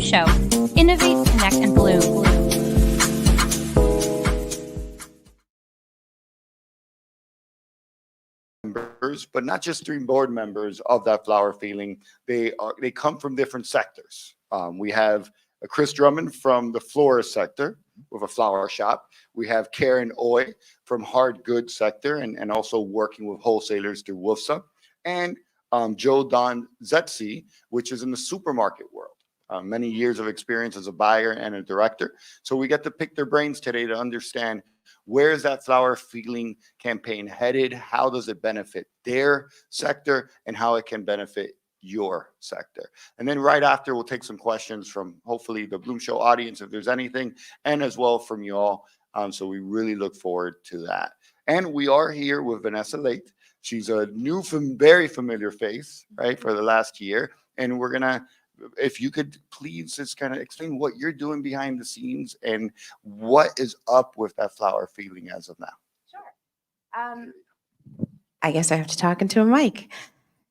Show. Innovate, connect, and bloom. Members, but not just 3 board members of that flower feeling. They come from different sectors. We have Chris Drummond from the florist sector with a flower shop. We have Karen Oy from hard goods sector and also working with wholesalers through Wolfsa. And Joe Don Zetzsche, which is in the supermarket world. Many years of experience as a buyer and a director. So we get to pick their brains today to understand where is that flower feeling campaign headed? How does it benefit their sector and how it can benefit your sector? And then right after, we'll take some questions from hopefully the Bloom Show audience, if there's anything, and as well from you all. So we really look forward to that. And we are here with Vanessa Leite. She's a new, very familiar face, right, for the last year. And we're going to, if you could please just kind of explain what you're doing behind the scenes and what is up with that flower feeling as of now. Sure. I guess I have to talk into a mic.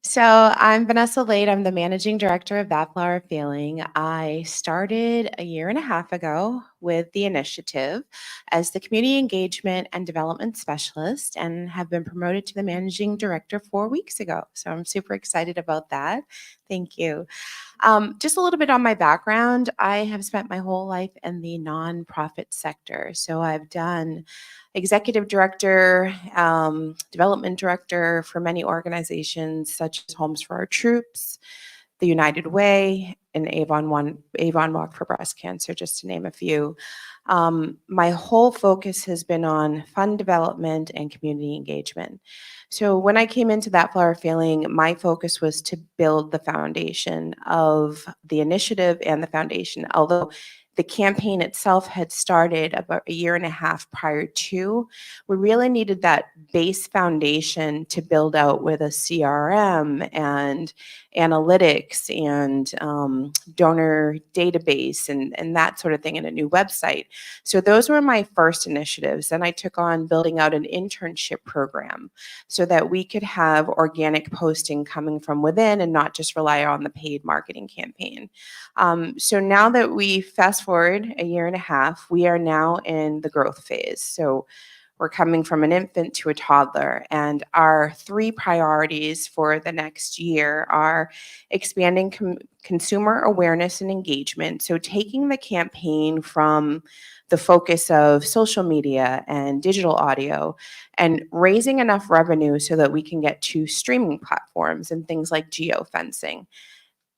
So I'm Vanessa Leite. I'm the managing director of That Flower Feeling. I started a year and a half ago with the initiative as the community engagement and development specialist and have been promoted to the managing director 4 weeks ago. So I'm super excited about that. Thank you. Just a little bit on my background. I have spent my whole life in the nonprofit sector. So I've done executive director, development director for many organizations such as Homes for Our Troops, the United Way, and Avon Walk for Breast Cancer, just to name a few. My whole focus has been on fund development and community engagement. So when I came into That Flower Feeling, my focus was to build the foundation of the initiative and the foundation, although the campaign itself had started about a year and a half prior to. We really needed that base foundation to build out with a CRM and analytics and donor database and that sort of thing, and a new website. So those were my first initiatives. Then I took on building out an internship program so that we could have organic posting coming from within and not just rely on the paid marketing campaign. So now that we fast forward a year and a half, we are now in the growth phase. So we're coming from an infant to a toddler, and our 3 priorities for the next year are expanding consumer awareness and engagement. So taking the campaign from the focus of social media and digital audio and raising enough revenue so that we can get to streaming platforms and things like geofencing.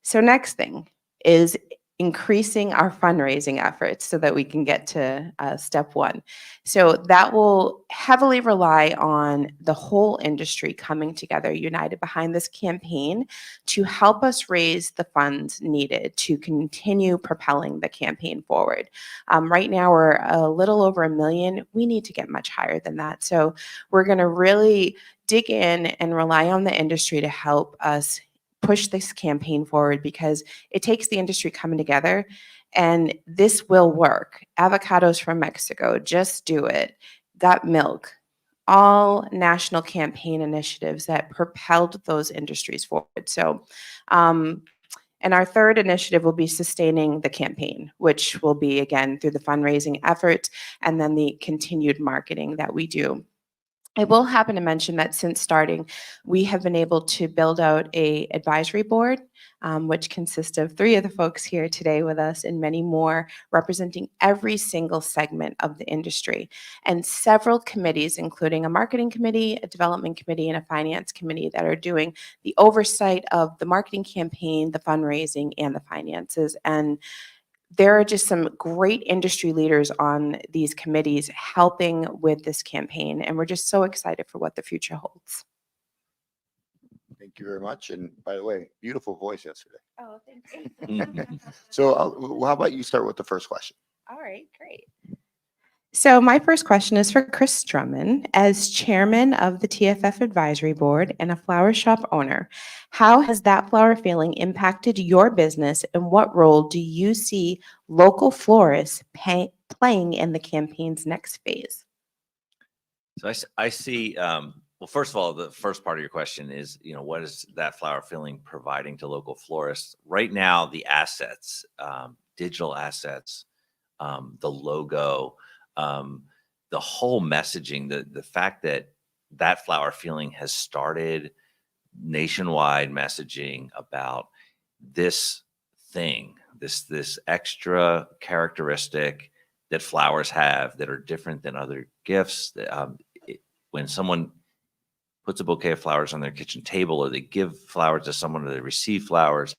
So next thing is increasing our fundraising efforts so that we can get to step 1. So that will heavily rely on the whole industry coming together, united behind this campaign to help us raise the funds needed to continue propelling the campaign forward. Right now, we're a little over $1 million. We need to get much higher than that. So we're going to really dig in and rely on the industry to help us push this campaign forward, because it takes the industry coming together, and this will work. Avocados from Mexico, Just Do It, Got Milk, all national campaign initiatives that propelled those industries forward. So, and our third initiative will be sustaining the campaign, which will be, again, through the fundraising effort and then the continued marketing that we do. I will happen to mention that since starting, we have been able to build out an advisory board, which consists of 3 of the folks here today with us and many more representing every single segment of the industry, and several committees, including a marketing committee, a development committee, and a finance committee that are doing the oversight of the marketing campaign, the fundraising, and the finances. And there are just some great industry leaders on these committees helping with this campaign, and we're just so excited for what the future holds. Thank you very much. And by the way, beautiful voice yesterday. Oh, thank you. So how about you start with the first question? All right, great. So my first question is for Chris Drummond. As chairman of the TFF Advisory Board and a flower shop owner, how has That Flower Feeling impacted your business, and what role do you see local florists playing in the campaign's next phase? So I see, well, first of all, the first part of your question is, what is That Flower Feeling providing to local florists? Right now, the assets digital assets, the logo, the whole messaging, the fact that that flower feeling has started nationwide messaging about this thing, this extra characteristic that flowers have that are different than other gifts. That, when someone puts a bouquet of flowers on their kitchen table, or they give flowers to someone, or they receive flowers,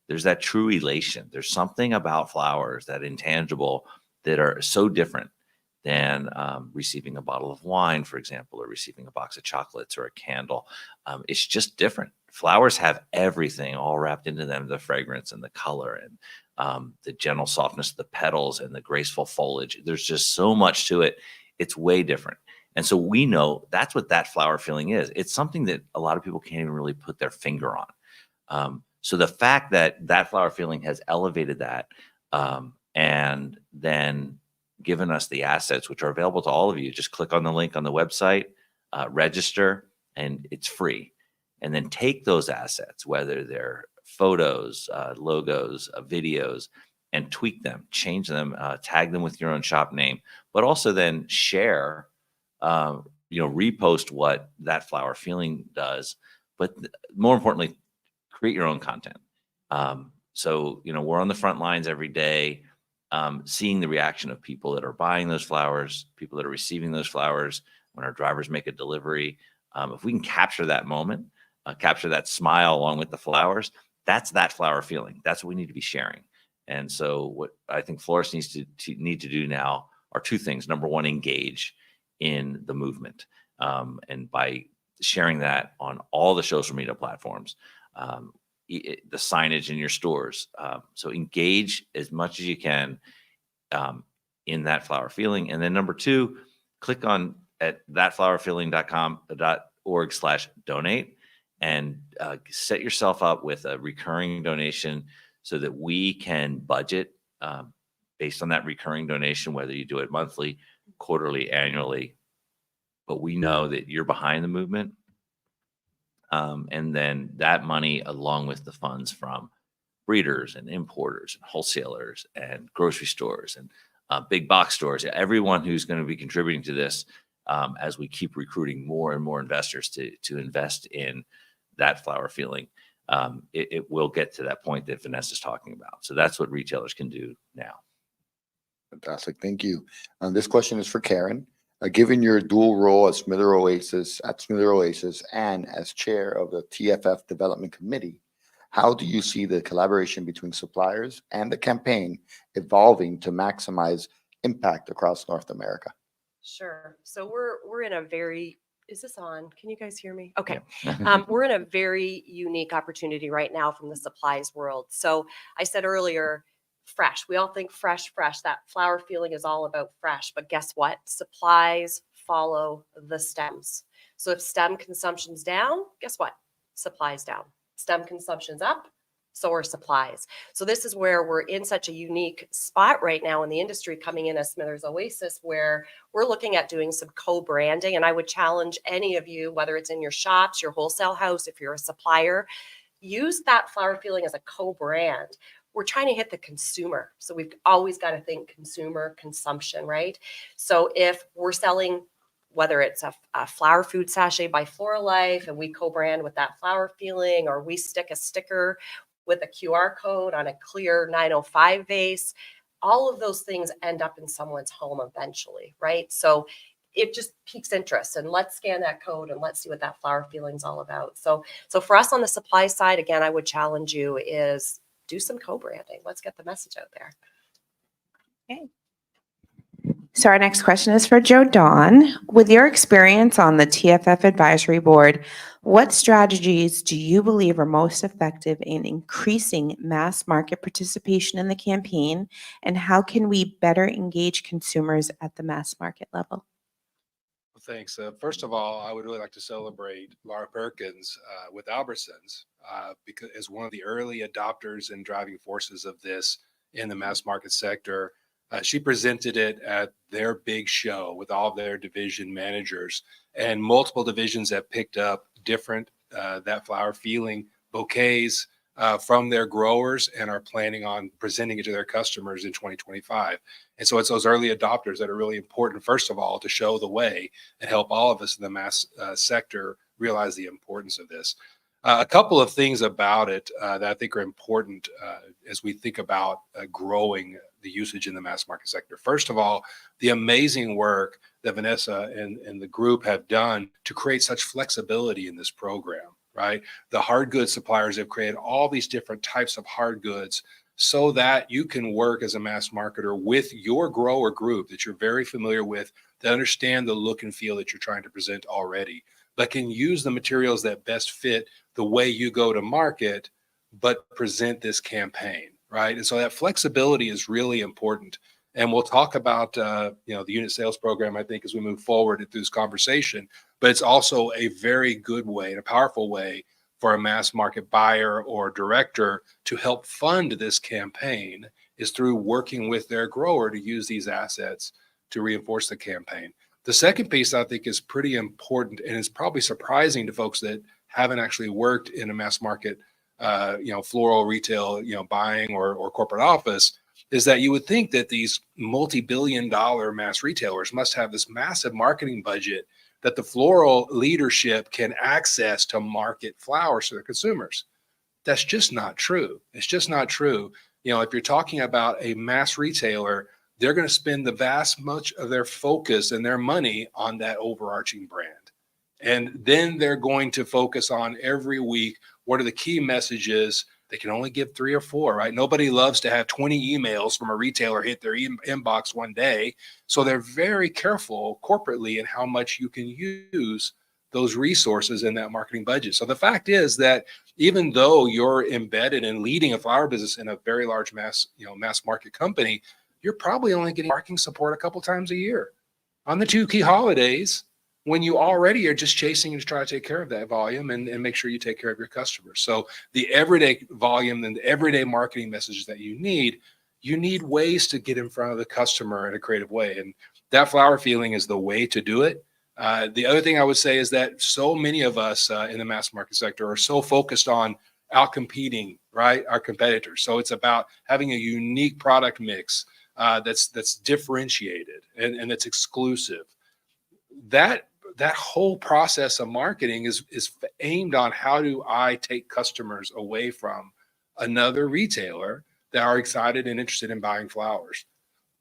there's that true elation. There's something about flowers, that intangible, that are so different than receiving a bottle of wine, for example, or receiving a box of chocolates or a candle. It's just different. Flowers have everything all wrapped into them, the fragrance and the color and the gentle softness of the petals and the graceful foliage. There's just so much to it. It's way different. And so we know that's what that flower feeling is. It's something that a lot of people can't even really put their finger on. So the fact that that flower feeling has elevated that and then given us the assets, which are available to all of you, just click on the link on the website, register, and it's free. And then take those assets, whether they're photos, logos, videos, and tweak them, change them, tag them with your own shop name, but also then share, repost what that flower feeling does. But more importantly, create your own content. So, we're on the front lines every day, seeing the reaction of people that are buying those flowers, people that are receiving those flowers, when our drivers make a delivery. If we can capture that moment, capture that smile along with the flowers, that's that flower feeling. That's what we need to be sharing. And so what I think florists need to do now are two things. Number one, engage in the movement. And by sharing that on all the social media platforms, the signage in your stores. So engage as much as you can in that flower feeling. And then number two, click on at thatflowerfeeling.org/donate and set yourself up with a recurring donation so that we can budget based on that recurring donation, whether you do it monthly, quarterly, annually. But we know that you're behind the movement. And then that money, along with the funds from breeders and importers and wholesalers and grocery stores and big box stores, everyone who's going to be contributing to this as we keep recruiting more and more investors to invest in that flower feeling, it will get to that point that Vanessa's talking about. So that's what retailers can do now. Fantastic. Thank you. This question is for Karen. Given your dual role as Smither Oasis and as chair of the TFF Development Committee, how do you see the collaboration between suppliers and the campaign evolving to maximize impact across North America? Sure. So we're in a very, is this on? Can you guys hear me? Okay. Yeah. We're in a very unique opportunity right now from the supplies world. So I said earlier, fresh. We all think fresh. That flower feeling is all about fresh. But guess what? Supplies follow the stems. So if stem consumption's down, guess what? Supplies down. Stem consumption's up, so are supplies. So this is where we're in such a unique spot right now in the industry, coming in as Smither's Oasis, where we're looking at doing some co-branding. And I would challenge any of you, whether it's in your shops, your wholesale house, if you're a supplier, use that flower feeling as a co-brand. We're trying to hit the consumer. So we've always got to think consumer consumption, right? So if we're selling, whether it's a flower food sachet by Floral Life and we co-brand with that flower feeling, or we stick a sticker with a QR code on a clear 905 vase, all of those things end up in someone's home eventually, right? So it just piques interest, and let's scan that code and let's see what that flower feeling is all about. So for us on the supply side, again, I would challenge you is do some co-branding. Let's get the message out there. Okay. So our next question is for Joe Don. With your experience on the TFF Advisory Board, what strategies do you believe are most effective in increasing mass market participation in the campaign, and how can we better engage consumers at the mass market level? Well, thanks. First of all, I would really like to celebrate Laura Perkins with Albertsons because as one of the early adopters and driving forces of this in the mass market sector. She presented it at their big show with all of their division managers, and multiple divisions that picked up different that flower feeling bouquets, from their growers and are planning on presenting it to their customers in 2025. And so it's those early adopters that are really important, first of all, to show the way and help all of us in the mass sector realize the importance of this. A couple of things about it that I think are important as we think about growing the usage in the mass market sector. First of all, the amazing work that Vanessa and the group have done to create such flexibility in this program, right? The hard goods suppliers have created all these different types of hard goods so that you can work as a mass marketer with your grower group that you're very familiar with, that understand the look and feel that you're trying to present already, but can use the materials that best fit the way you go to market, but present this campaign, right? And so that flexibility is really important. And we'll talk about, the unit sales program, I think, as we move forward through this conversation, but it's also a very good way and a powerful way for a mass market buyer or director to help fund this campaign is through working with their grower to use these assets to reinforce the campaign. The second piece I think is pretty important, and it's probably surprising to folks that haven't actually worked in a mass market, floral retail, buying or corporate office, is that you would think that these multi-billion-dollar mass retailers must have this massive marketing budget that the floral leadership can access to market flowers to their consumers. That's just not true. It's just not true. If you're talking about a mass retailer, they're going to spend the vast much of their focus and their money on that overarching brand. And then they're going to focus on every week, what are the key messages? They can only give 3 or 4, right? Nobody loves to have 20 emails from a retailer hit their inbox one day. So they're very careful corporately in how much you can use those resources in that marketing budget. So the fact is that even though you're embedded in leading a flower business in a very large mass market company, you're probably only getting marketing support a couple times a year on the 2 key holidays, when you already are just chasing to try to take care of that volume and make sure you take care of your customers. So the everyday volume and the everyday marketing messages that you need ways to get in front of the customer in a creative way. And that flower feeling is the way to do it. The other thing I would say is that so many of us in the mass market sector are so focused on outcompeting, right, our competitors. So it's about having a unique product mix that's differentiated and that's exclusive. That whole process of marketing is aimed on how do I take customers away from another retailer that are excited and interested in buying flowers.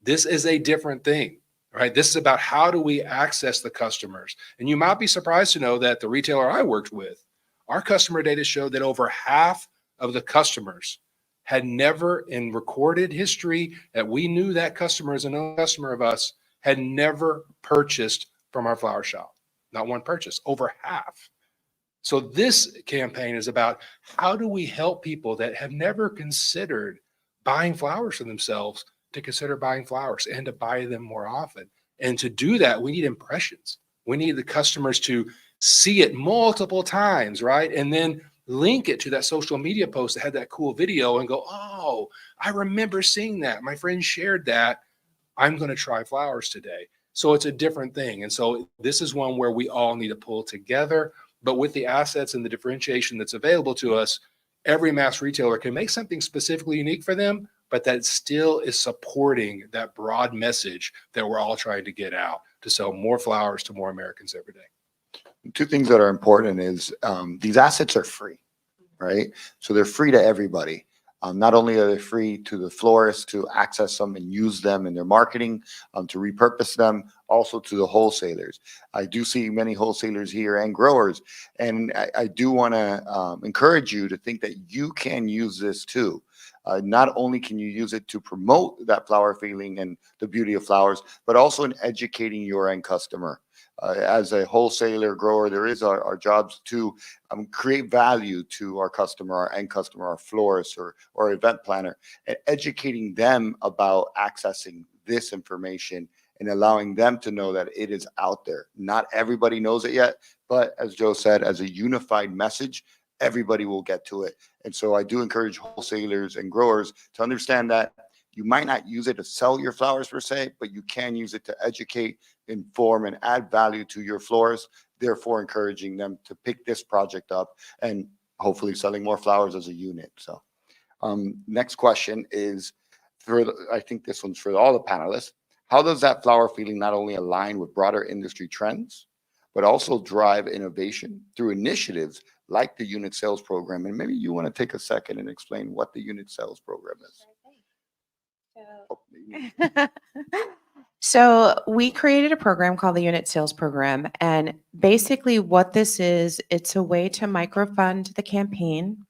This is a different thing, right? This is about how do we access the customers. And you might be surprised to know that the retailer I worked with, our customer data showed that over half of the customers had never, in recorded history that we knew that customer as a known customer of us, had never purchased from our flower shop. Not one purchase, over half. So this campaign is about how do we help people that have never considered buying flowers for themselves to consider buying flowers and to buy them more often. And to do that, we need impressions. We need the customers to see it multiple times, right? And then link it to that social media post that had that cool video and go, oh, I remember seeing that. My friend shared that. I'm going to try flowers today. So it's a different thing. And so this is one where we all need to pull together, but with the assets and the differentiation that's available to us, every mass retailer can make something specifically unique for them, but that still is supporting that broad message that we're all trying to get out to sell more flowers to more Americans every day. 2 things that are important is these assets are free, right? So they're free to everybody. Not only are they free to the florists to access them and use them in their marketing, to repurpose them, also to the wholesalers. I do see many wholesalers here and growers, and I do want to encourage you to think that you can use this too. Not only can you use it to promote that flower feeling and the beauty of flowers, but also in educating your end customer. As a wholesaler grower, there is our jobs to create value to our customer, our end customer, our florist or event planner, and educating them about accessing this information and allowing them to know that it is out there. Not everybody knows it yet, but as Joe said, as a unified message, everybody will get to it. And so I do encourage wholesalers and growers to understand that you might not use it to sell your flowers per se, but you can use it to educate, inform, and add value to your florists, therefore encouraging them to pick this project up. And hopefully selling more flowers as a unit. So next question is I think this one's for all the panelists. How does that flower feeling not only align with broader industry trends, but also drive innovation through initiatives like the unit sales program? And maybe you want to take a second and explain what the unit sales program is. So we created a program called the Unit Sales Program. And basically what this is, it's a way to microfund the campaign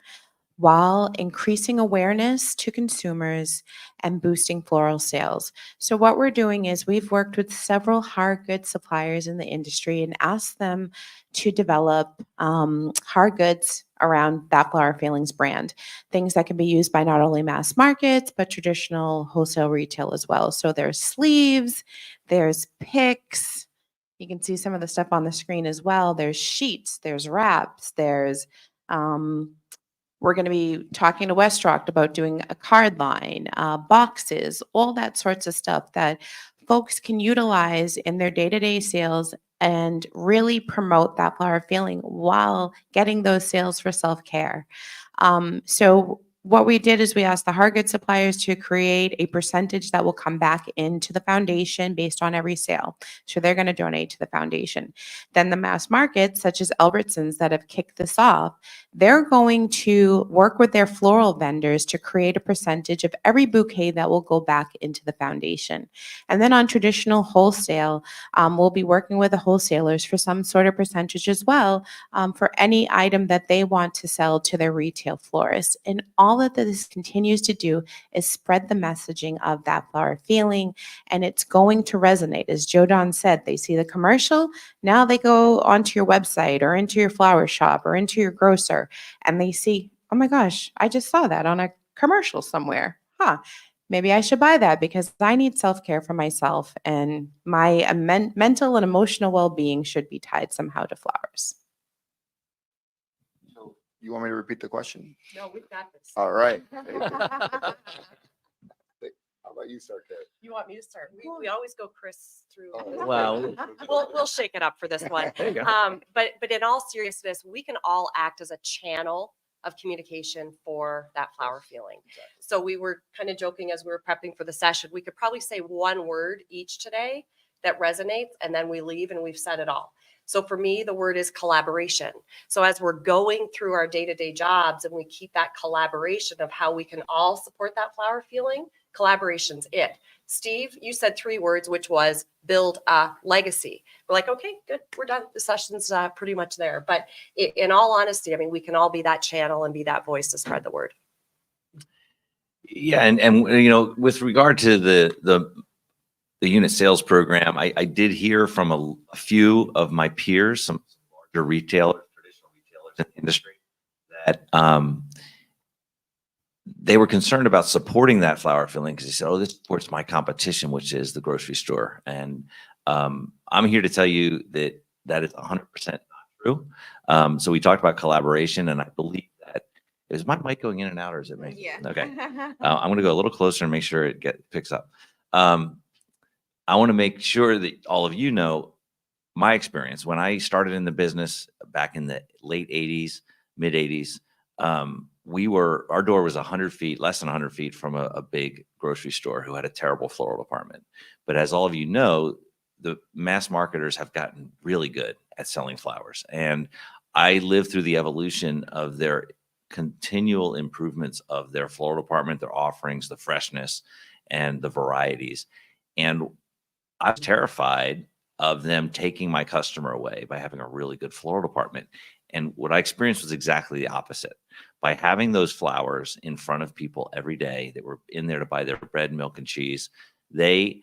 while increasing awareness to consumers and boosting floral sales. So what we're doing is we've worked with several hard goods suppliers in the industry and asked them to develop hard goods around That Flower Feelings brand, things that can be used by not only mass markets, but traditional wholesale retail as well. So there's sleeves, there's picks. You can see some of the stuff on the screen as well. There's sheets, there's wraps, there's we're going to be talking to Westrock about doing a card line, boxes, all that sorts of stuff that folks can utilize in their day-to-day sales and really promote that flower feeling while getting those sales for self-care. So what we did is we asked the hard goods suppliers to create a percentage that will come back into the foundation based on every sale. So they're going to donate to the foundation. Then the mass markets, such as Albertsons that have kicked this off, they're going to work with their floral vendors to create a percentage of every bouquet that will go back into the foundation. And then on traditional wholesale, we'll be working with the wholesalers for some sort of percentage as well for any item that they want to sell to their retail florists. And all that this continues to do is spread the messaging of that flower feeling, and it's going to resonate. As Joe Don said, they see the commercial, now they go onto your website or into your flower shop or into your grocer, and they see, oh my gosh, I just saw that on a commercial somewhere. Maybe I should buy that because I need self-care for myself, and my mental and emotional well-being should be tied somehow to flowers. You want me to repeat the question? No, we've got this. All right. How about you start there? You want me to start? We always go Chris through. Oh, Well, We'll shake it up for this one. There you go. But in all seriousness, we can all act as a channel of communication for that flower feeling. So we were kind of joking as we were prepping for the session. We could probably say one word each today that resonates, and then we leave and we've said it all. So for me, the word is collaboration. So as we're going through our day-to-day jobs and we keep that collaboration of how we can all support that flower feeling, collaboration's it. Steve, you said 3 words, which was build a legacy. We're like, okay, good, we're done. The session's pretty much there. But in all honesty, I mean, we can all be that channel and be that voice to spread the word. Yeah, and you know, with regard to the unit sales program, I did hear from a few of my peers, some larger retailers, traditional retailers in the industry, that they were concerned about supporting that flower feeling because they said, oh, this supports my competition, which is the grocery store. And I'm here to tell you that that is 100% not true. So we talked about collaboration, and I believe that, is my mic going in and out, or is it me? Yeah. Okay. I'm going to go a little closer and make sure it picks up. I want to make sure that all of you know my experience. When I started in the business back in the late 80s, mid 80s, our door was 100 feet, less than 100 feet from a big grocery store who had a terrible floral department. But as all of you know, the mass marketers have gotten really good at selling flowers. And I lived through the evolution of their continual improvements of their floral department, their offerings, the freshness, and the varieties. And I was terrified of them taking my customer away by having a really good floral department. And what I experienced was exactly the opposite. By having those flowers in front of people every day that were in there to buy their bread, milk, and cheese, they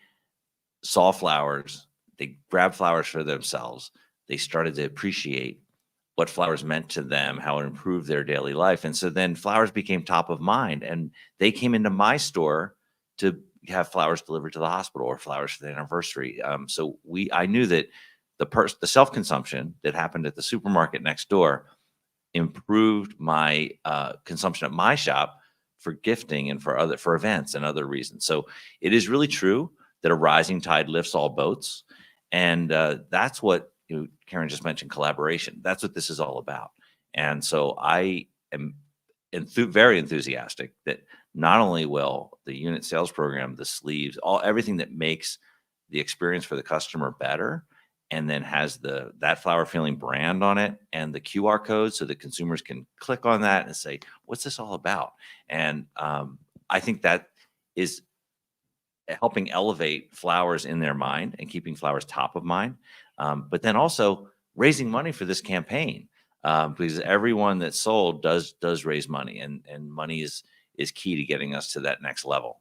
saw flowers, they grabbed flowers for themselves. They started to appreciate what flowers meant to them, how it improved their daily life. And so then flowers became top of mind, and they came into my store to have flowers delivered to the hospital or flowers for the anniversary. So I knew that the self-consumption that happened at the supermarket next door improved my consumption at my shop for gifting and for events and other reasons. So it is really true that a rising tide lifts all boats. And that's what Karen just mentioned, collaboration. That's what this is all about. And so I am very enthusiastic that not only will the unit sales program, the sleeves, everything that makes the experience for the customer better, and then has that flower feeling brand on it and the QR code so that consumers can click on that and say, what's this all about? And I think that is helping elevate flowers in their mind and keeping flowers top of mind. But then also raising money for this campaign, because everyone that's sold does raise money, and money is key to getting us to that next level.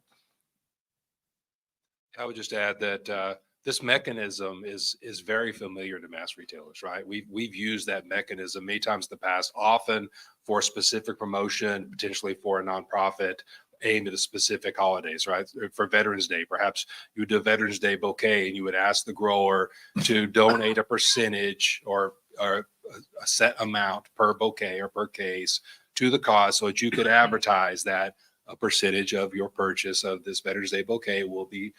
I would just add that this mechanism is very familiar to mass retailers, right? We've used that mechanism many times in the past, often for a specific promotion, potentially for a nonprofit aimed at a specific holidays, right? For Veterans Day, perhaps you would do a Veterans Day bouquet and you would ask the grower to donate a percentage or a set amount per bouquet or per case to the cause, so that you could advertise that a percentage of your purchase of this Veterans Day bouquet will be,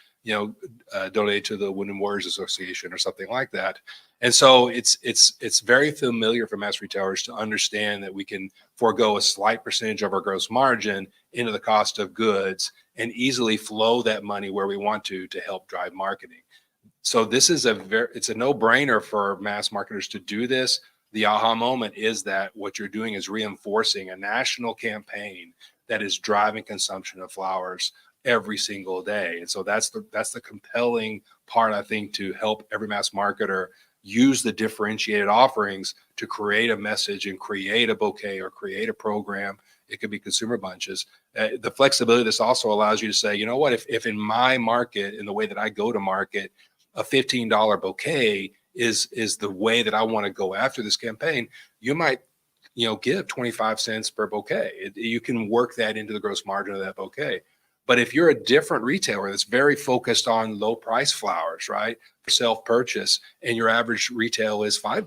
donated to the Wounded Warriors Association or something like that. And so it's very familiar for mass retailers to understand that we can forego a slight percentage of our gross margin into the cost of goods and easily flow that money where we want to help drive marketing. So this is it's a no-brainer for mass marketers to do this. The aha moment is that what you're doing is reinforcing a national campaign that is driving consumption of flowers every single day. And so that's the compelling part, I think, to help every mass marketer use the differentiated offerings to create a message and create a bouquet or create a program. It could be consumer bunches. The flexibility of this also allows you to say, you know what, if in my market, in the way that I go to market, a $15 bouquet is the way that I want to go after this campaign, you might give 25 cents per bouquet. You can work that into the gross margin of that bouquet. But if you're a different retailer that's very focused on low price flowers, right, for self-purchase, and your average retail is $5,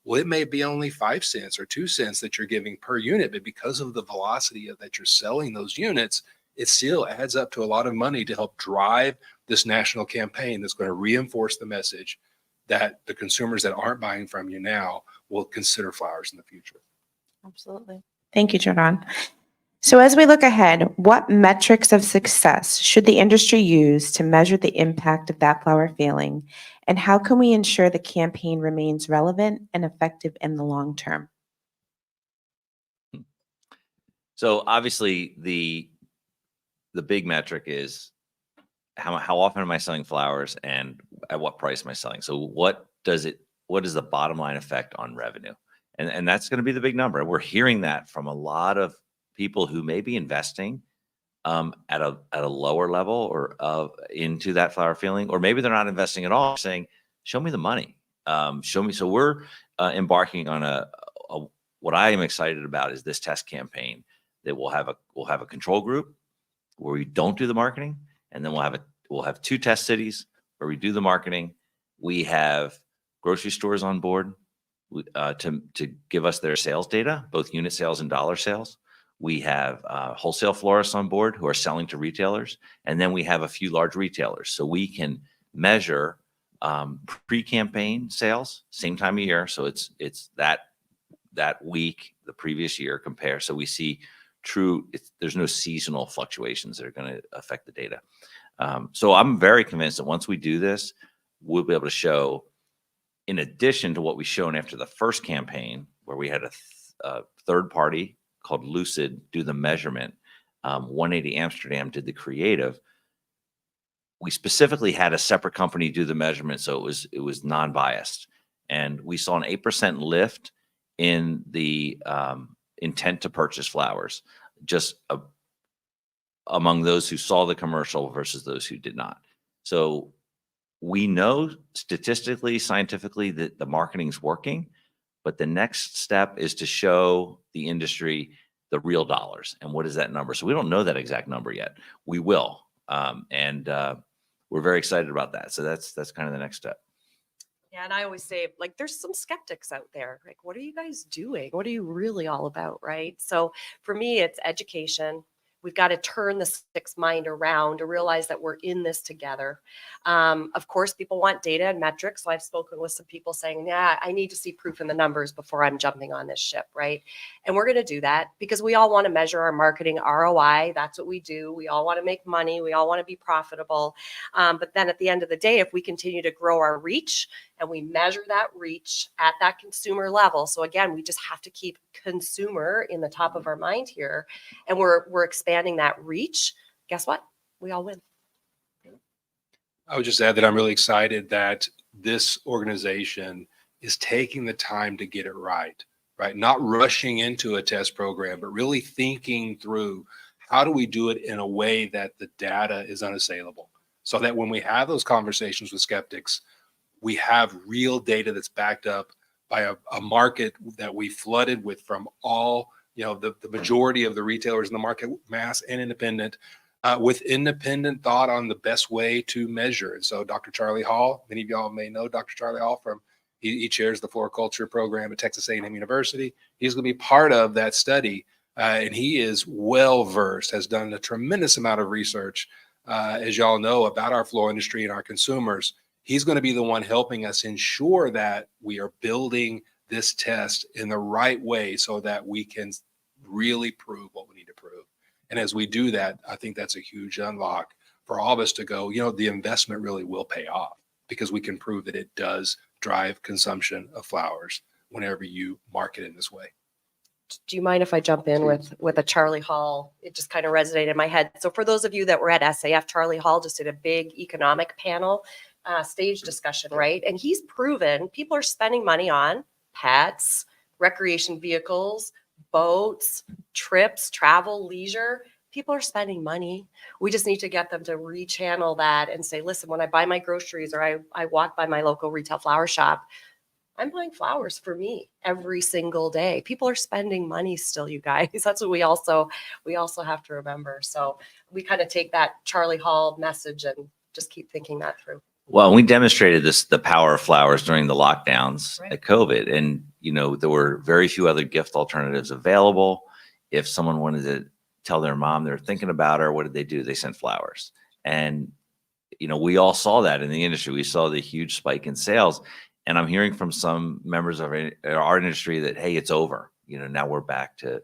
well, it may be only 5 cents or 2 cents that you're giving per unit, but because of the velocity that you're selling those units, it still adds up to a lot of money to help drive this national campaign that's going to reinforce the message that the consumers that aren't buying from you now will consider flowers in the future. Absolutely. Thank you, Joe Don. So as we look ahead, what metrics of success should the industry use to measure the impact of that flower feeling? And how can we ensure the campaign remains relevant and effective in the long term? So obviously the big metric is how often am I selling flowers and at what price am I selling? So what is the bottom line effect on revenue? And that's going to be the big number. We're hearing that from a lot of people who may be investing at a lower level or into that flower feeling, or maybe they're not investing at all, saying, show me the money. Show me. So we're embarking on what I am excited about is this test campaign that we'll have a control group where we don't do the marketing, and then we'll have 2 test cities where we do the marketing. We have grocery stores on board to give us their sales data, both unit sales and dollar sales. We have wholesale florists on board who are selling to retailers, and then we have a few large retailers, so we can measure pre-campaign sales same time of year. So it's that week, the previous year compare. So we see there's no seasonal fluctuations that are going to affect the data. So I'm very convinced that once we do this, we'll be able to show, in addition to what we've shown after the first campaign, where we had a third party called Lucid do the measurement, 180 Amsterdam did the creative. We specifically had a separate company do the measurement, so it was non-biased, and we saw an 8% lift in the intent to purchase flowers, just among those who saw the commercial versus those who did not. So we know statistically, scientifically, that the marketing's working, but the next step is to show the industry the real dollars. And what is that number? So we don't know that exact number yet. We will. And we're very excited about that. So that's kind of the next step. Yeah, and I always say, like, there's some skeptics out there. Like, what are you guys doing? What are you really all about, right? So for me, it's education. we've got to turn the sixth mind around to realize that we're in this together. Of course, people want data and metrics. So I've spoken with some people saying, yeah, I need to see proof in the numbers before I'm jumping on this ship, right? And we're going to do that because we all want to measure our marketing ROI. That's what we do. We all want to make money. We all want to be profitable. But then at the end of the day, if we continue to grow our reach and we measure that reach at that consumer level. So again, we just have to keep consumer in the top of our mind here. And we're expanding that reach. Guess what? We all win. I would just add that I'm really excited that this organization is taking the time to get it right? Not rushing into a test program, but really thinking through how do we do it in a way that the data is unassailable, so that when we have those conversations with skeptics, we have real data that's backed up by a market that we flooded with from all, the majority of the retailers in the market, mass and independent, with independent thought on the best way to measure. And so Dr. Charlie Hall, many of y'all may know Dr. Charlie Hall he chairs the floriculture program at Texas A&M University. He's going to be part of that study. And he is well-versed, has done a tremendous amount of research, as y'all know, about our floral industry and our consumers. He's going to be the one helping us ensure that we are building this test in the right way so that we can really prove what we need to prove. And as we do that, I think that's a huge unlock for all of us to go, the investment really will pay off because we can prove that it does drive consumption of flowers whenever you market in this way. Do you mind if I jump in with a Charlie Hall? It just kind of resonated in my head. So for those of you that were at SAF, Charlie Hall just did a big economic panel stage discussion, right? And he's proven people are spending money on pets, recreation vehicles, boats, trips, travel, leisure. People are spending money. We just need to get them to rechannel that and say, listen, when I buy my groceries or I walk by my local retail flower shop, I'm buying flowers for me every single day. People are spending money still, you guys. That's what we also have to remember. So we kind of take that Charlie Hall message and just keep thinking that through. Well, we demonstrated the power of flowers during the lockdowns at COVID. And, there were very few other gift alternatives available. If someone wanted to tell their mom they're thinking about her, what did they do? They sent flowers. And, we all saw that in the industry. We saw the huge spike in sales. And I'm hearing from some members of our industry that, hey, it's over. Now we're back to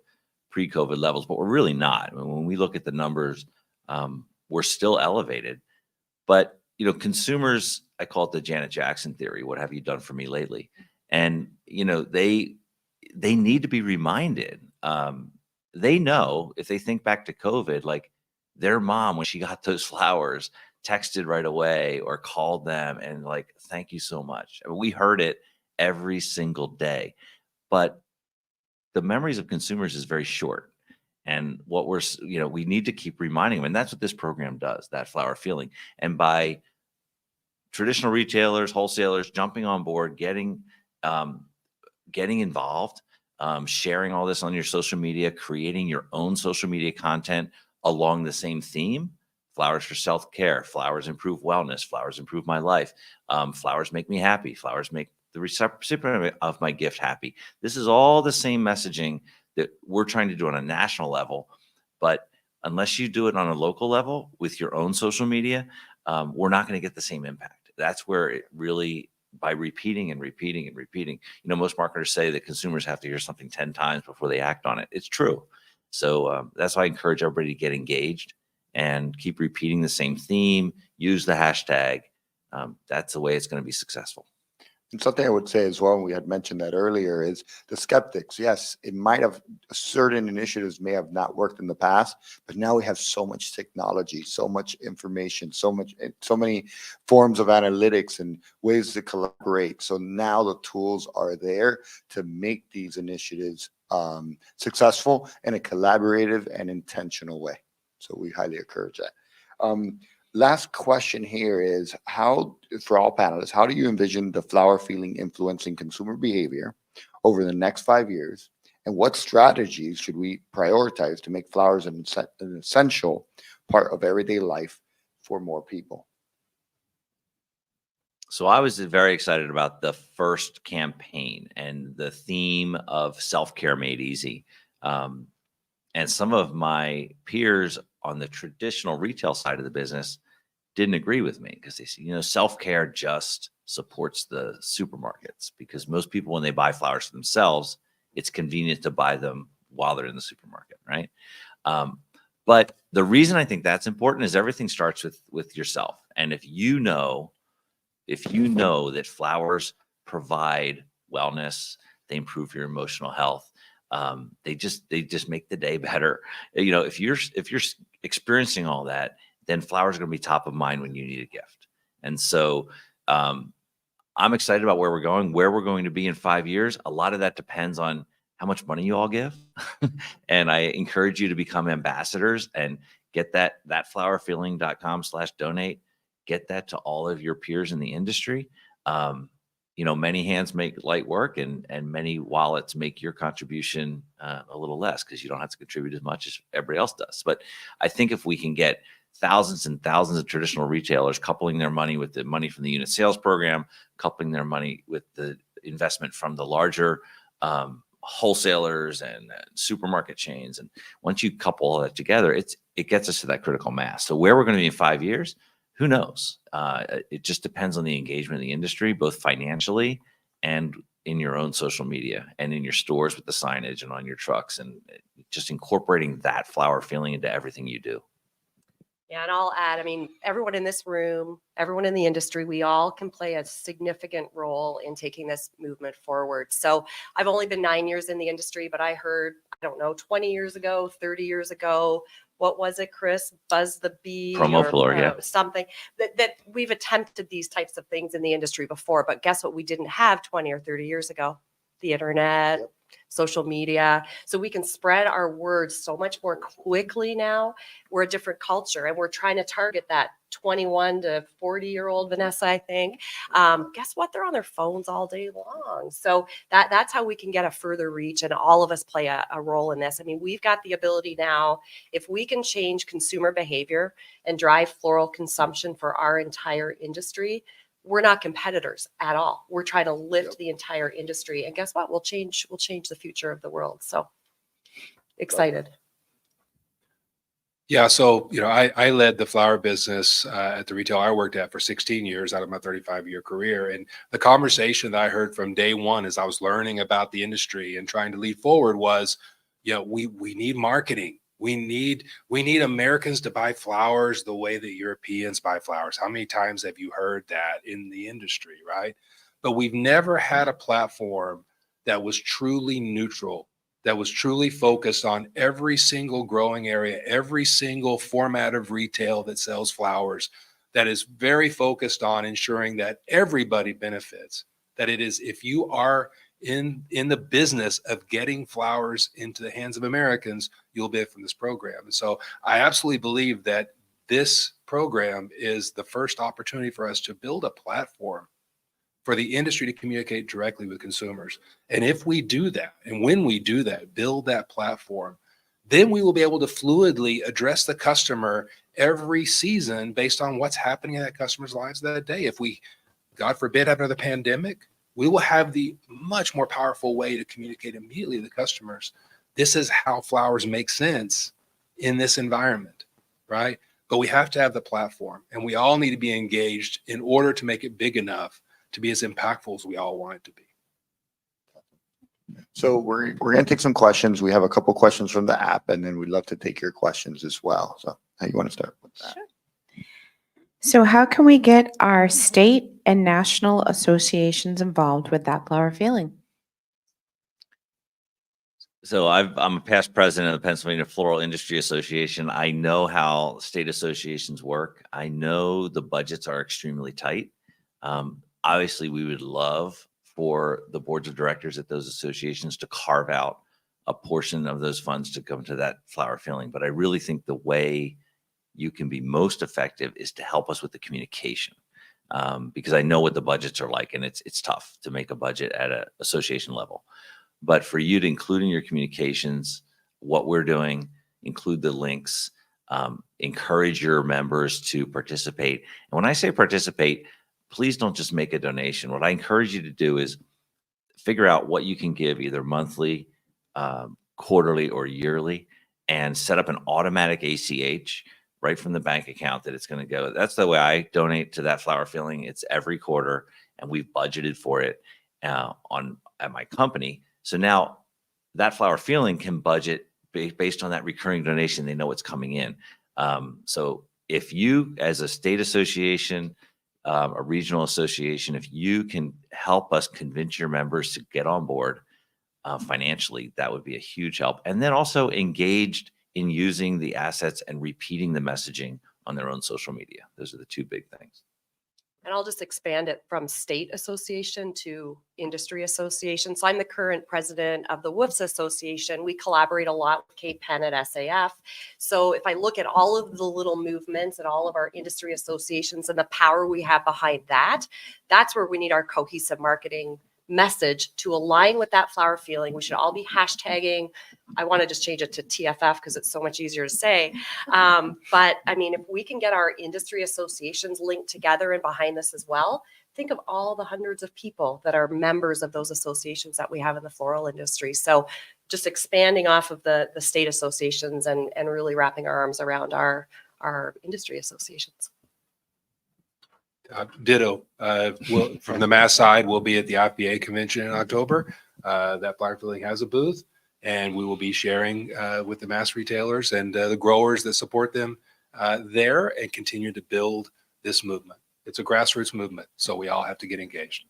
pre-COVID levels, but we're really not. I mean, when we look at the numbers, we're still elevated. But, consumers, I call it the Janet Jackson theory. What have you done for me lately? And, they need to be reminded. They know if they think back to COVID, like their mom, when she got those flowers, texted right away or called them and like, thank you so much. I mean, we heard it every single day, but the memories of consumers is very short. And what we need to keep reminding them. And that's what this program does, that flower feeling. And by traditional retailers, wholesalers jumping on board, getting involved, sharing all this on your social media, creating your own social media content along the same theme. Flowers for self-care, flowers improve wellness, flowers improve my life, flowers make me happy, flowers make the recipient of my gift happy. This is all the same messaging that we're trying to do on a national level. But unless you do it on a local level with your own social media, we're not going to get the same impact. That's where it really, by repeating and repeating and repeating, most marketers say that consumers have to hear something 10 times before they act on it. It's true. So that's why I encourage everybody to get engaged and keep repeating the same theme, use the hashtag. That's the way it's going to be successful. And something I would say as well, and we had mentioned that earlier, is the skeptics. Yes, it might have, certain initiatives may have not worked in the past, but now we have so much technology, so much information, so many forms of analytics and ways to collaborate. So now the tools are there to make these initiatives successful in a collaborative and intentional way. So we highly encourage that. Last question here is, for all panelists, how do you envision the flower feeling influencing consumer behavior over the next 5 years? And what strategies should we prioritize to make flowers an essential part of everyday life for more people? So I was very excited about the first campaign and the theme of self-care made easy. And some of my peers on the traditional retail side of the business didn't agree with me because they said, self-care just supports the supermarkets, because most people, when they buy flowers for themselves, it's convenient to buy them while they're in the supermarket, right? But the reason I think that's important is everything starts with yourself. And if you know that flowers provide wellness, they improve your emotional health. They just make the day better. If you're experiencing all that, then flowers are going to be top of mind when you need a gift. And so I'm excited about where we're going to be in 5 years. A lot of that depends on how much money you all give. And I encourage you to become ambassadors and get that flowerfeeling.com/donate. Get that to all of your peers in the industry. Many hands make light work, and many wallets make your contribution a little less, because you don't have to contribute as much as everybody else does. But I think if we can get thousands and thousands of traditional retailers coupling their money with the money from the unit sales program, coupling their money with the investment from the larger wholesalers and supermarket chains, and once you couple all that together, it gets us to that critical mass. So where we're going to be in 5 years, who knows? It just depends on the engagement in the industry, both financially and in your own social media and in your stores with the signage and on your trucks, and just incorporating that flower feeling into everything you do. Yeah, and I'll add, everyone in this room, everyone in the industry, we all can play a significant role in taking this movement forward. So I've only been 9 years in the industry, but I heard, 20 years ago, 30 years ago, what was it, Chris? Buzz the bee Promo floor, yeah. Something that we've attempted these types of things in the industry before, but guess what we didn't have 20 or 30 years ago? The internet, social media. So we can spread our words so much more quickly now. We're a different culture, and we're trying to target that 21 to 40-year-old Vanessa, I think. Guess what? They're on their phones all day long. So that's how we can get a further reach, and all of us play a role in this. We've got the ability now, if we can change consumer behavior and drive floral consumption for our entire industry, we're not competitors at all. We're trying to lift the entire industry, and guess what? We'll change the future of the world. So excited. Yeah, so I led the flower business at the retail I worked at for 16 years out of my 35-year career, and the conversation that I heard from day one as I was learning about the industry and trying to lead forward was, we need marketing. We need Americans to buy flowers the way that Europeans buy flowers. How many times have you heard that in the industry, right? But we've never had a platform that was truly neutral, that was truly focused on every single growing area, every single format of retail that sells flowers, that is very focused on ensuring that everybody benefits. That it is, if you are in the business of getting flowers into the hands of Americans, you'll benefit from this program. And so I absolutely believe that this program is the first opportunity for us to build a platform for the industry to communicate directly with consumers. And if we do that, and when we do that, build that platform, then we will be able to fluidly address the customer every season based on what's happening in that customer's lives that day. If we, God forbid, have another pandemic, we will have the much more powerful way to communicate immediately to the customers. This is how flowers make sense in this environment, right? But we have to have the platform, and we all need to be engaged in order to make it big enough to be as impactful as we all want it to be. So we're going to take some questions. We have a couple questions from the app, and then we'd love to take your questions as well. So how you want to start with that? Sure. So how can we get our state and national associations involved with that flower feeling? So I'm a past president of the Pennsylvania Floral Industry Association. I know how state associations work. I know the budgets are extremely tight. Obviously, we would love for the boards of directors at those associations to carve out a portion of those funds to come to that flower feeling. But I really think the way you can be most effective is to help us with the communication, because I know what the budgets are like, and it's tough to make a budget at an association level. But for you to include in your communications what we're doing, include the links, encourage your members to participate. And when I say participate, please don't just make a donation. What I encourage you to do is figure out what you can give either monthly, quarterly, or yearly, and set up an automatic ACH right from the bank account that it's going to go. That's the way I donate to that flower feeling. It's every quarter, and we've budgeted for it at my company. So now that flower feeling can budget based on that recurring donation. They know what's coming in. So if you, as a state association, a regional association, if you can help us convince your members to get on board financially, that would be a huge help. And then also engaged in using the assets and repeating the messaging on their own social media. Those are the two big things. And I'll just expand it from state association to industry association. So I'm the current president of the WOOFs Association. We collaborate a lot with Kate Penn at SAF. So if I look at all of the little movements and all of our industry associations and the power we have behind that, that's where we need our cohesive marketing message to align with that flower feeling. We should all be hashtagging. I want to just change it to TFF because it's so much easier to say. But I mean, if we can get our industry associations linked together and behind this as well, think of all the hundreds of people that are members of those associations that we have in the floral industry. So just expanding off of the state associations and really wrapping our arms around our industry associations. Ditto. From the Mass side, we'll be at the IPA convention in October. That flower feeling has a booth, and we will be sharing with the Mass retailers and the growers that support them there, and continue to build this movement. It's a grassroots movement, so we all have to get engaged.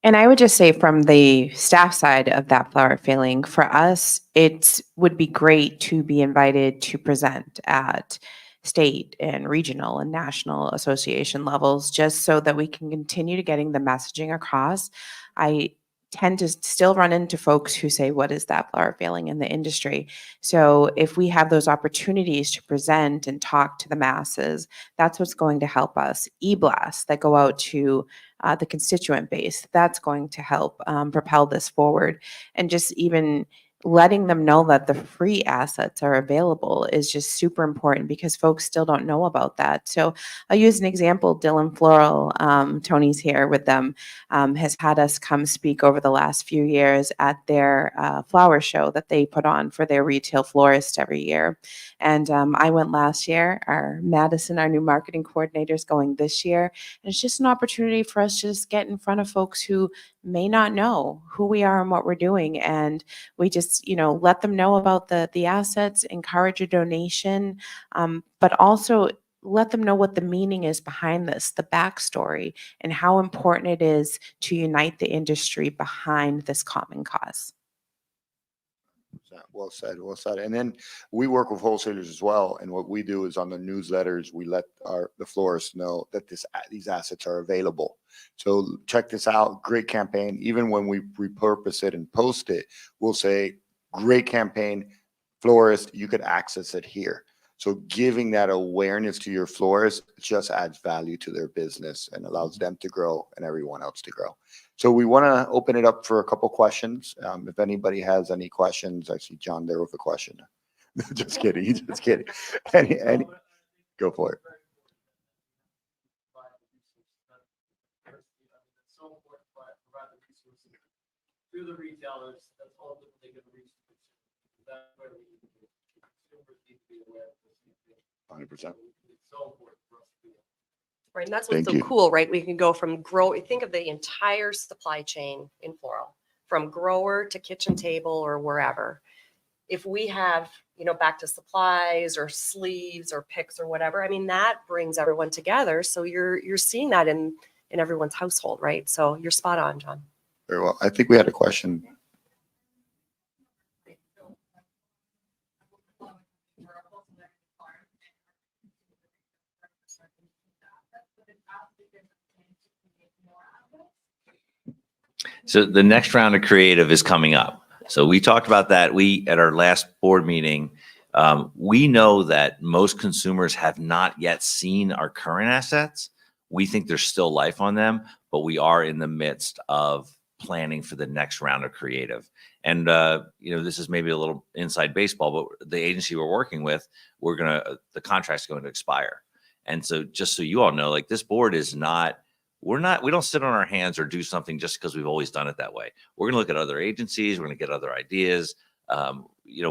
And I would just say from the staff side of that flower feeling, for us, it would be great to be invited to present at state and regional and national association levels, just so that we can continue to getting the messaging across. I tend to still run into folks who say, what is that flower feeling in the industry? So if we have those opportunities to present and talk to the masses, that's what's going to help us. E-blasts that go out to the constituent base, that's going to help propel this forward. And just even letting them know that the free assets are available is just super important, because folks still don't know about that. So I'll use an example. Dylan Floral, Tony's here with them, has had us come speak over the last few years at their flower show that they put on for their retail florists every year. And I went last year. Our Madison, our new marketing coordinator, is going this year. And it's just an opportunity for us to just get in front of folks who may not know who we are and what we're doing. And we just, let them know about the assets, encourage a donation, but also let them know what the meaning is behind this, the backstory, and how important it is to unite the industry behind this common cause. Well said, well said. And then we work with wholesalers as well. And what we do is on the newsletters, we let the florists know that these assets are available. So check this out, great campaign. Even when we repurpose it and post it, we'll say, great campaign, florist, you could access it here. So giving that awareness to your florists just adds value to their business and allows them to grow and everyone else to grow. So we want to open it up for a couple questions. If anybody has any questions, I see John there with a question. Just kidding, just kidding. Any, go for it. To the retailers, that's ultimately going to reach the consumer. That's where consumers need to be aware of this. 100%. It's so important for us to do that. Right, and that's what's Thank so you. cool, right? We can go from think of the entire supply chain in floral, from grower to kitchen table or wherever. If we have, back to supplies or sleeves or picks or whatever, I mean, that brings everyone together. So you're seeing that in everyone's household, right? So you're spot on, John. Very well. I think we had a question. So the next round of creative is coming up. So we talked about that. At our last board meeting, we know that most consumers have not yet seen our current assets. We think there's still life on them, but we are in the midst of planning for the next round of creative. And, this is maybe a little inside baseball, but the agency we're working with, the contract's going to expire. And so just so you all know, like, this board is we don't sit on our hands or do something just because we've always done it that way. We're going to look at other agencies. We're going to get other ideas.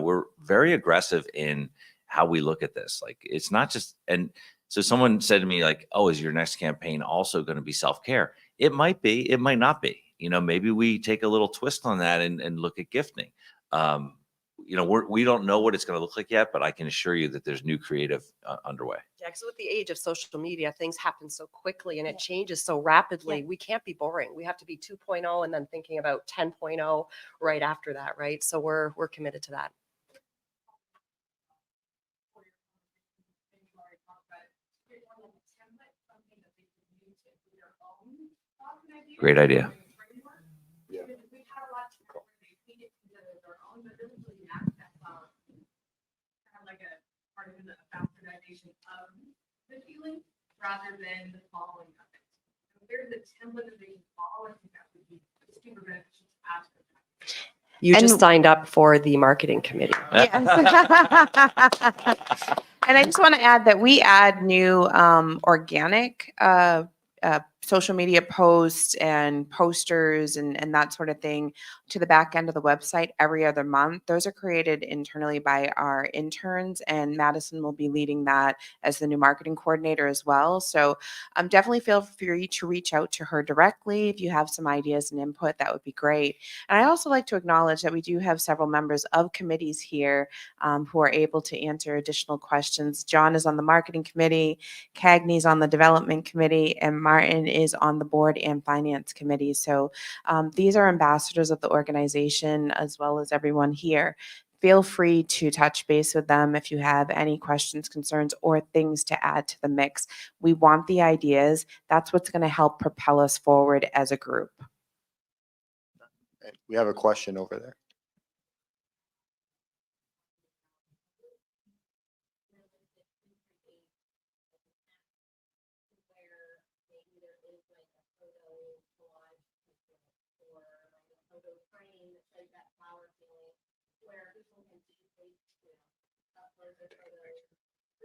we're very aggressive in how we look at this. Like, it's not just, and so someone said to me like, oh, is your next campaign also going to be self-care? It might be, it might not be, maybe we take a little twist on that and look at gifting. We don't know what it's going to look like yet, but I can assure you that there's new creative underway. Yeah, because with the age of social media, things happen so quickly and it changes so rapidly. We can't be boring. We have to be 2.0 and then thinking about 10.0 right after that, right? So we're committed to that. Great idea. Yeah. Like a part of the bastardization of the feeling rather than the following of it. So if there's a template that they can follow, I think that would be super beneficial to add to the You just And- signed up for the marketing committee. Yes. And I just want to add that we add new organic social media posts and posters and that sort of thing to the back end of the website every other month. Those are created internally by our interns, and Madison will be leading that as the new marketing coordinator as well. So definitely feel free to reach out to her directly if you have some ideas and input. That would be great. And I also like to acknowledge that we do have several members of committees here who are able to answer additional questions. John is on the marketing committee, Cagney's on the development committee, and Martin is on the board and finance committee. So these are ambassadors of the organization as well as everyone here. Feel free to touch base with them if you have any questions, concerns, or things to add to the mix. We want the ideas. That's what's going to help propel us forward as a group. We have a question over there.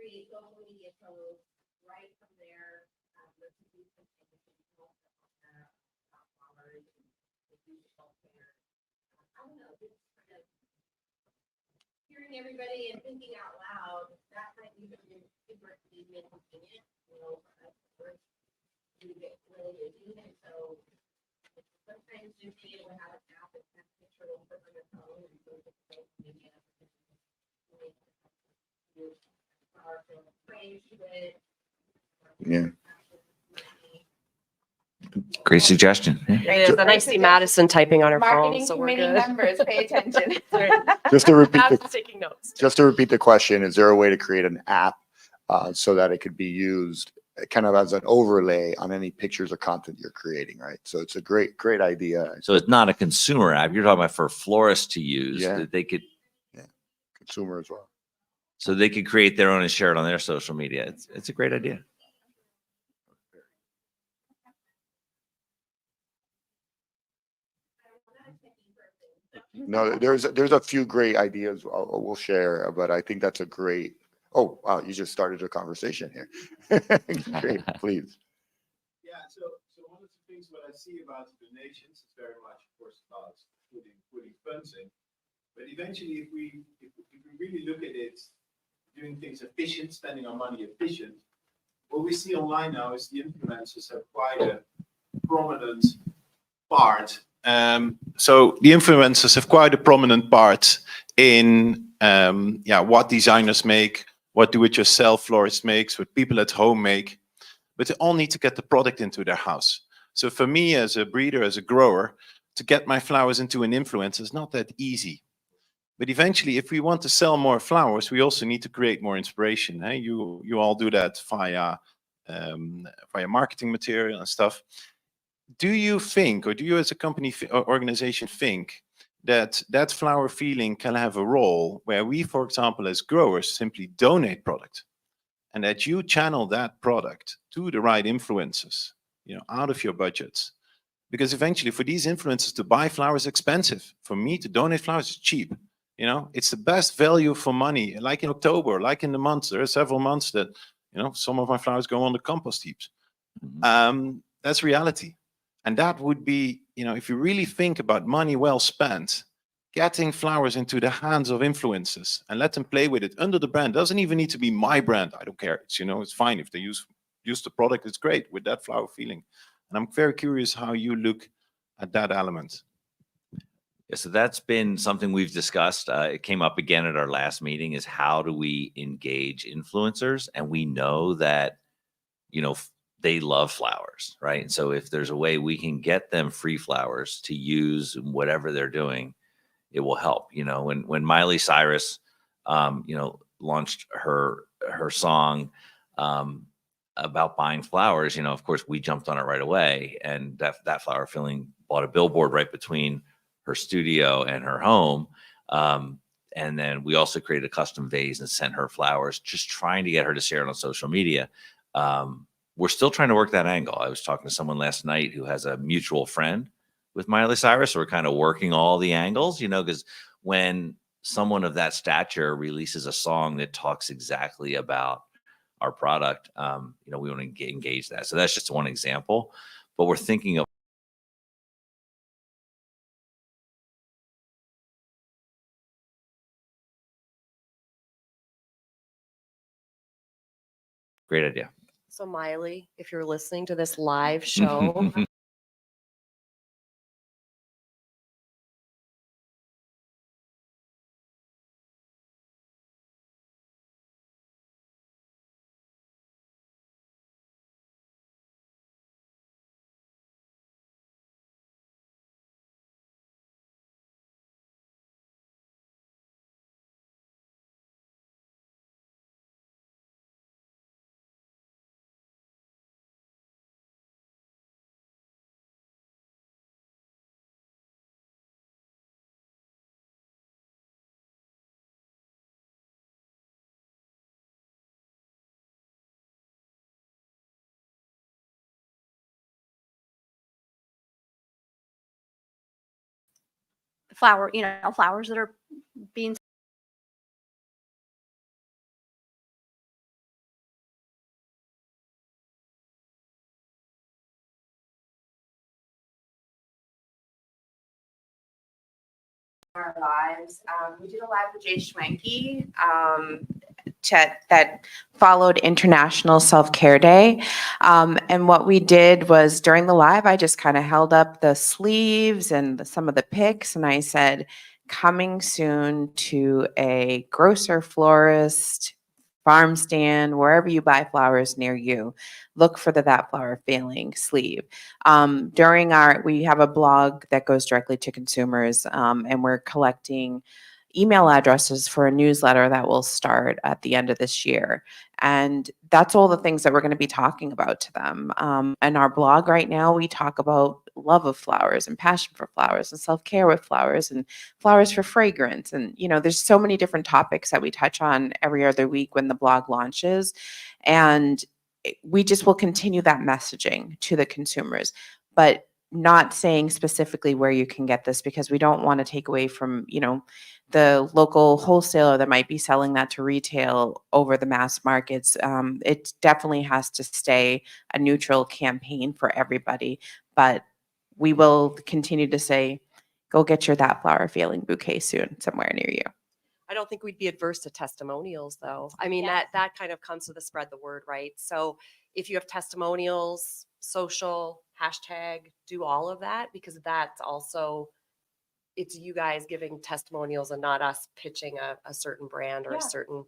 create social media posts right from there. I don't know, just kind of hearing everybody and thinking out loud, that might be super inconvenient, we get really busy, and so sometimes just being able to have an app and have a picture of put on your phone and go to social media. Yeah. Great suggestion. Yeah. It is, and I see Madison typing on her phone, Marketing so we're committee good. members, pay attention. Just to repeat Madison's taking notes. the question, is there a way to create an app so that it could be used kind of as an overlay on any pictures or content you're creating, right? So it's a great idea. So it's not a consumer app. You're talking about for florists to use Yeah. that they could, Consumer as well. so they could create their own and share it on their social media. It's a great idea. No, there's a few great ideas we'll share, but I think that's a great. Oh, wow, you just started a conversation here. Great, please. Yeah, so one of the things what I see about the donations is very much, of course, about putting funds in. But eventually, if we really look at it, doing things efficient, spending our money efficient, what we see online now is the influencers have quite a prominent part. So the influencers have quite a prominent part in what designers make, what do-it-yourself florists makes, what people at home make, but they all need to get the product into their house. So for me as a breeder, as a grower, to get my flowers into an influencer is not that easy. But eventually, if we want to sell more flowers, we also need to create more inspiration. Eh? You all do that via marketing material and stuff. Do you think, or do you as a company or organization think that flower feeling can have a role where we, for example, as growers, simply donate product, and that you channel that product to the right influencers, out of your budgets? Because eventually, for these influencers to buy flowers is expensive. For me to donate flowers is cheap. It's the best value for money. Like in October, like in the months, there are several months that, some of my flowers go on the compost heaps. That's reality. And that would be, if you really think about money well spent, getting flowers into the hands of influencers and let them play with it under the brand. Doesn't even need to be my brand. I don't care. It's, you know, it's fine if they use the product. It's great with that flower feeling. And I'm very curious how you look at that element. Yeah, so that's been something we've discussed. It came up again at our last meeting, is how do we engage influencers? And we know that, you know, they love flowers, right? And so if there's a way we can get them free flowers to use in whatever they're doing, it will help. You know, when Miley Cyrus, you know, launched her song about buying flowers, you know, of course we jumped on it right away, and that flower feeling bought a billboard right between her studio and her home. And then we also created a custom vase and sent her flowers, just trying to get her to share it on social media. We're still trying to work that angle. I was talking to someone last night who has a mutual friend with Miley Cyrus. So we're kind of working all the angles, you know, because when someone of that stature releases a song that talks exactly about our product, you know, we want to engage that. So that's just one example, but we're thinking of great idea. So Miley, if you're listening to this live show, flowers that are being Our lives. We did a live with Jay Schwenke that followed International Self-Care Day. And what we did was during the live, I just kind of held up the sleeves and some of the pics, and I said, coming soon to a grocer, florist, farm stand, wherever you buy flowers near you, look for the That Flower Feeling sleeve. We have a blog that goes directly to consumers, and we're collecting email addresses for a newsletter that will start at the end of this year. And that's all the things that we're going to be talking about to them. And our blog right now, we talk about love of flowers and passion for flowers and self-care with flowers and flowers for fragrance. And, you know, there's so many different topics that we touch on every other week when the blog launches. And we just will continue that messaging to the consumers, but not saying specifically where you can get this, because we don't want to take away from, you know, the local wholesaler that might be selling that to retail over the mass markets. It definitely has to stay a neutral campaign for everybody, but we will continue to say, go get your That Flower Feeling bouquet soon somewhere near you. I don't think we'd be adverse to testimonials, though. I mean, that kind of comes to the spread the word, right? So if you have testimonials, social, hashtag, do all of that, because that's also, it's you guys giving testimonials and not us pitching a certain brand or a certain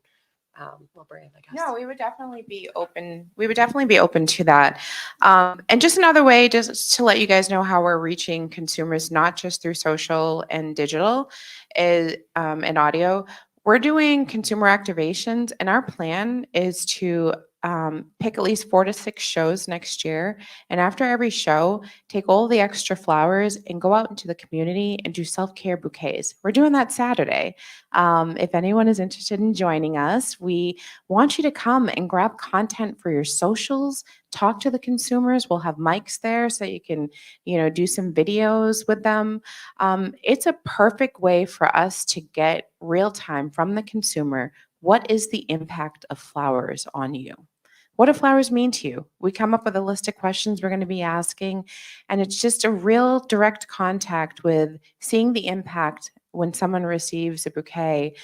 brand, I guess. No, we would definitely be open. We would definitely be open to that. And just another way, just to let you guys know how we're reaching consumers, not just through social and digital, is and audio. We're doing consumer activations, and our plan is to pick at least 4 to 6 shows next year. And after every show, take all the extra flowers and go out into the community and do self-care bouquets. We're doing that Saturday. If anyone is interested in joining us, we want you to come and grab content for your socials, talk to the consumers. We'll have mics there so you can, you know, do some videos with them. It's a perfect way for us to get real time from the consumer. What is the impact of flowers on you? What do flowers mean to you? We come up with a list of questions we're going to be asking, and it's just a real direct contact with seeing the impact when someone receives a bouquet,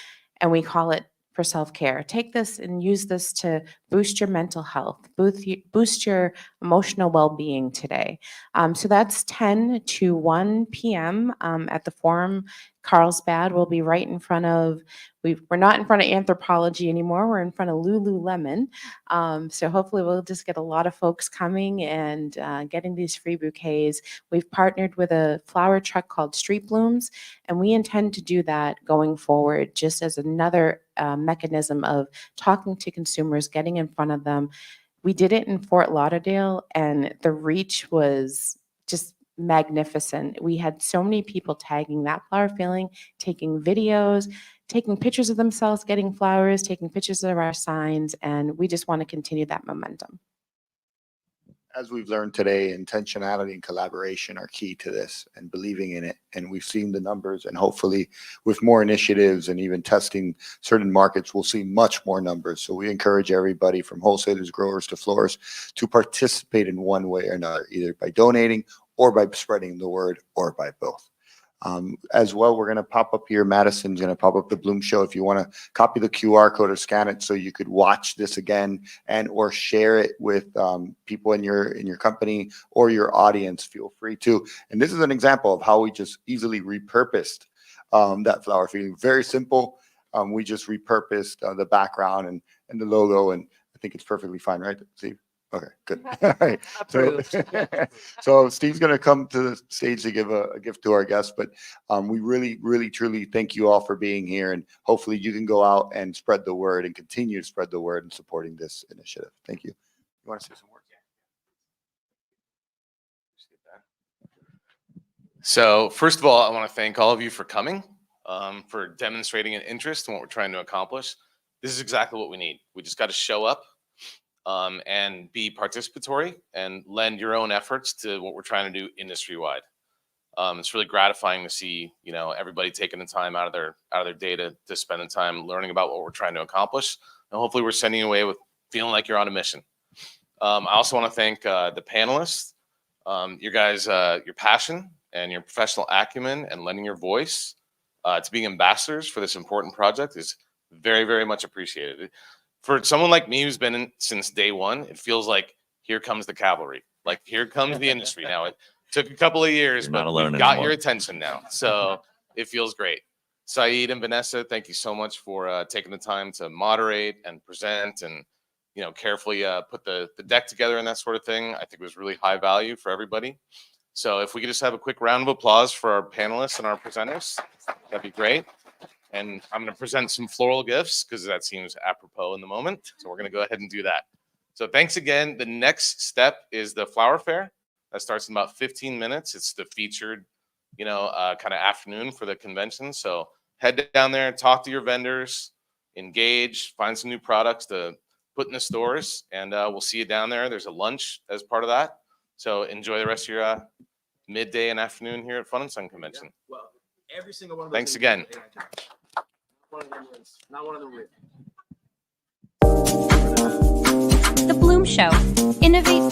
and we call it for self-care. Take this and use this to boost your mental health, boost your emotional well-being today. So that's 10 to 1 p.m. At the Forum Carlsbad. We'll be right in front of, we're not in front of Anthropology anymore. We're in front of Lululemon. So hopefully we'll just get a lot of folks coming and getting these free bouquets. We've partnered with a flower truck called Street Blooms, and we intend to do that going forward, just as another mechanism of talking to consumers, getting in front of them. We did it in Fort Lauderdale, and the reach was just magnificent. We had so many people tagging that flower feeling, taking videos, taking pictures of themselves getting flowers, taking pictures of our signs, and we just want to continue that momentum. As we've learned today, intentionality and collaboration are key to this, and believing in it. And we've seen the numbers, and hopefully with more initiatives and even testing certain markets, we'll see much more numbers. So we encourage everybody from wholesalers, growers to florists to participate in one way or another, either by donating or by spreading the word or by both. As well, we're going to pop up here. Madison's going to pop up the Bloom Show. If you want to copy the QR code or scan it so you could watch this again and or share it with people in your company or your audience, feel free to. And this is an example of how we just easily repurposed that flower feeling. Very simple. We just repurposed the background and the logo, and I think it's perfectly fine, right, Steve? Okay, good. All right. So Steve's going to come to the stage to give a gift to our guests, but we really, really, truly thank you all for being here, and hopefully you can go out and spread the word and continue to spread the word in supporting this initiative. Thank you. You want to say some words? So first of all, I want to thank all of you for coming, for demonstrating an interest in what we're trying to accomplish. This is exactly what we need. We just got to show up and be participatory and lend your own efforts to what we're trying to do industry-wide. It's really gratifying to see, everybody taking the time out of their day to spend the time learning about what we're trying to accomplish. And hopefully we're sending you away with feeling like you're on a mission. I also want to thank the panelists. You guys, your passion and your professional acumen and lending your voice to being ambassadors for this important project is very, very much appreciated. For someone like me who's been in since day one, it feels like here comes the cavalry. Like here comes the industry now. It took a couple of years, but we've got your attention now. So it feels great. Sahid and Vanessa, thank you so much for taking the time to moderate and present and, carefully put the deck together and that sort of thing. I think it was really high value for everybody. So if we could just have a quick round of applause for our panelists and our presenters, that'd be great. And I'm going to present some floral gifts because that seems apropos in the moment. So we're going to go ahead and do that. So thanks again. The next step is the flower fair. That starts in about 15 minutes. It's the featured, kind of afternoon for the convention. So head down there, talk to your vendors, engage, find some new products to put in the stores, and we'll see you down there. There's a lunch as part of that. So enjoy the rest of your midday and afternoon here at Fun N Sun Convention. Well, every single one of Thanks again. Not one of them. The Bloom Show. Innovate,